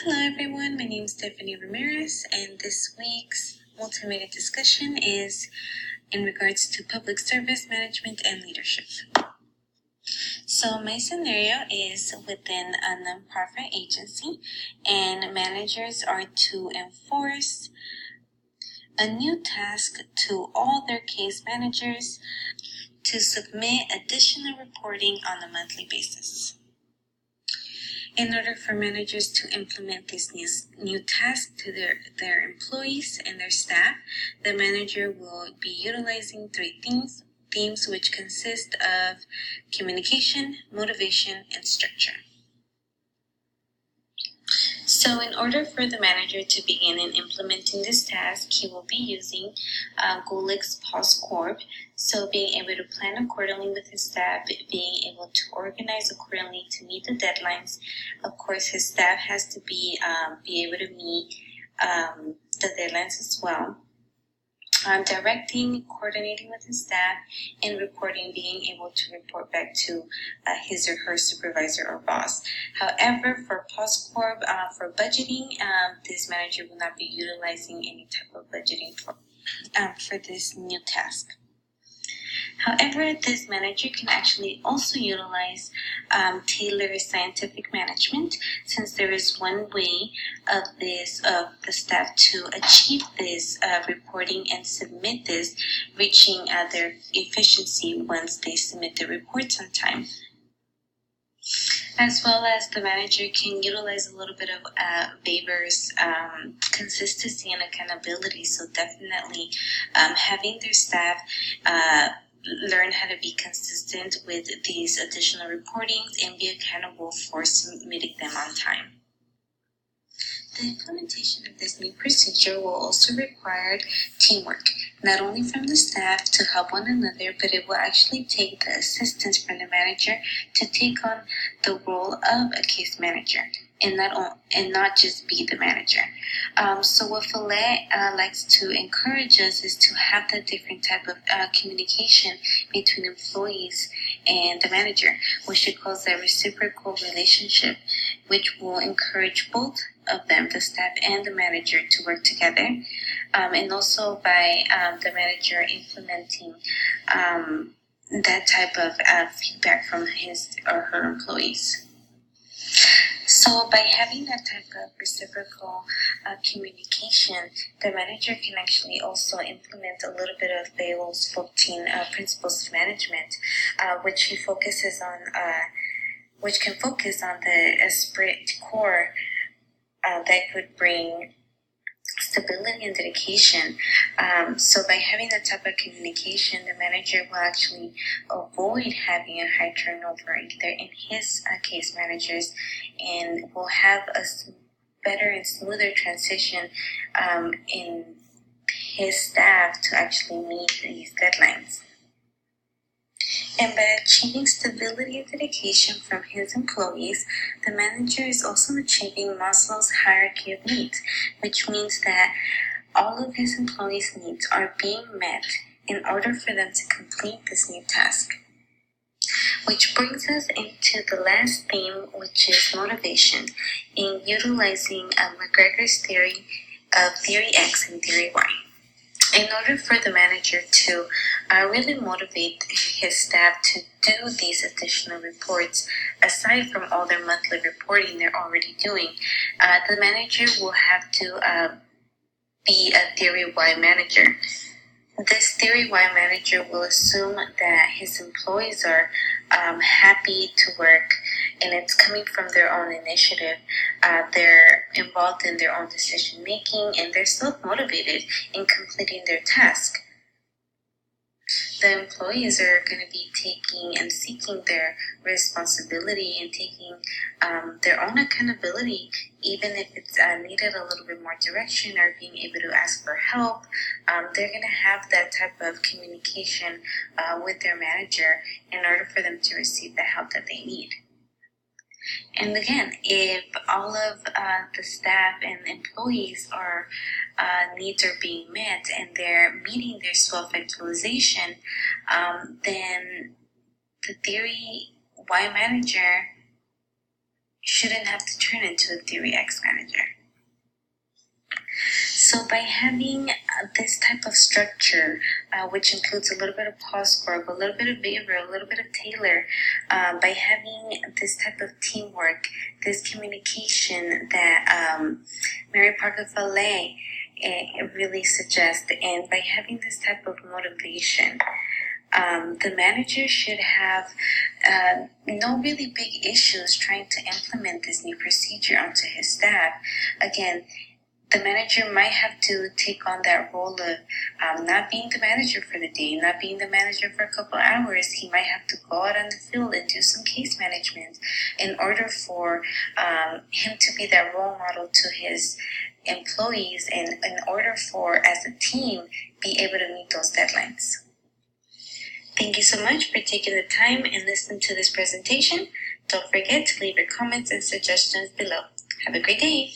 Hello everyone, my name is Stephanie Ramirez, and this week's multimedia discussion is in regards to public service management and leadership. So my scenario is within a nonprofit agency, and managers are to enforce a new task to all their case managers to submit additional reporting on a monthly basis. In order for managers to implement this new task to their employees and their staff, the manager will be utilizing three themes which consist of communication, motivation, and structure. So in order for the manager to begin in implementing this task, he will be using Gulick's POSCORP. So being able to plan accordingly with his staff, being able to organize accordingly to meet the deadlines. Of course, his staff has to be able to meet the deadlines as well. Directing, coordinating with his staff, and reporting, being able to report back to his or her supervisor or boss. However, for POSCORP, for budgeting, this manager will not be utilizing any type of budgeting for this new task. However, this manager can actually also utilize tailored scientific management, since there is one way of the staff to achieve this reporting and submit this, reaching their efficiency once they submit the reports on time. As well as the manager can utilize a little bit of Weber's consistency and accountability. So definitely having their staff learn how to be consistent with these additional reportings and be accountable for submitting them on time. The implementation of this new procedure will also require teamwork, not only from the staff to help one another, but it will actually take the assistance from the manager to take on the role of a case manager and not just be the manager. So what Follett likes to encourage us is to have that different type of communication between employees and the manager, which she calls a reciprocal relationship, which will encourage both of them, the staff and the manager, to work together, and also by the manager implementing that type of feedback from his or her employees. So by having that type of reciprocal communication, the manager can actually also implement a little bit of Bayle's 14 principles of management, which can focus on the esprit de corps that could bring stability and dedication. So by having that type of communication, the manager will actually avoid having a high turnover either in his case managers, and will have a better and smoother transition in his staff to actually meet these deadlines. And by achieving stability and dedication from his employees, the manager is also achieving Maslow's hierarchy of needs, which means that all of his employees' needs are being met in order for them to complete this new task. Which brings us into the last theme, which is motivation, in utilizing McGregor's theory of theory X and theory Y. In order for the manager to really motivate his staff to do these additional reports, aside from all their monthly reporting they're already doing, the manager will have to be a theory Y manager. This theory Y manager will assume that his employees are happy to work, and it's coming from their own initiative. They're involved in their own decision making, and they're self-motivated in completing their task. The employees are going to be taking and seeking their responsibility and taking their own accountability, even if it's needed a little bit more direction or being able to ask for help. They're going to have that type of communication with their manager in order for them to receive the help that they need. And again, if all of the staff and employees needs are being met and they're meeting their self-actualization, then the theory Y manager shouldn't have to turn into a Theory X manager. So by having this type of structure, which includes a little bit of POSCORP, a little bit of Beaver, a little bit of Taylor, by having this type of teamwork, this communication that Mary Parker Valet really suggests, and by having this type of motivation, the manager should have no really big issues trying to implement this new procedure onto his staff. Again, the manager might have to take on that role of not being the manager for the day, not being the manager for a couple hours. He might have to go out on the field and do some case management in order for him to be that role model to his employees, and in order for, as a team, be able to meet those deadlines. Thank you so much for taking the time and listening to this presentation. Don't forget to leave your comments and suggestions below. Have a great day.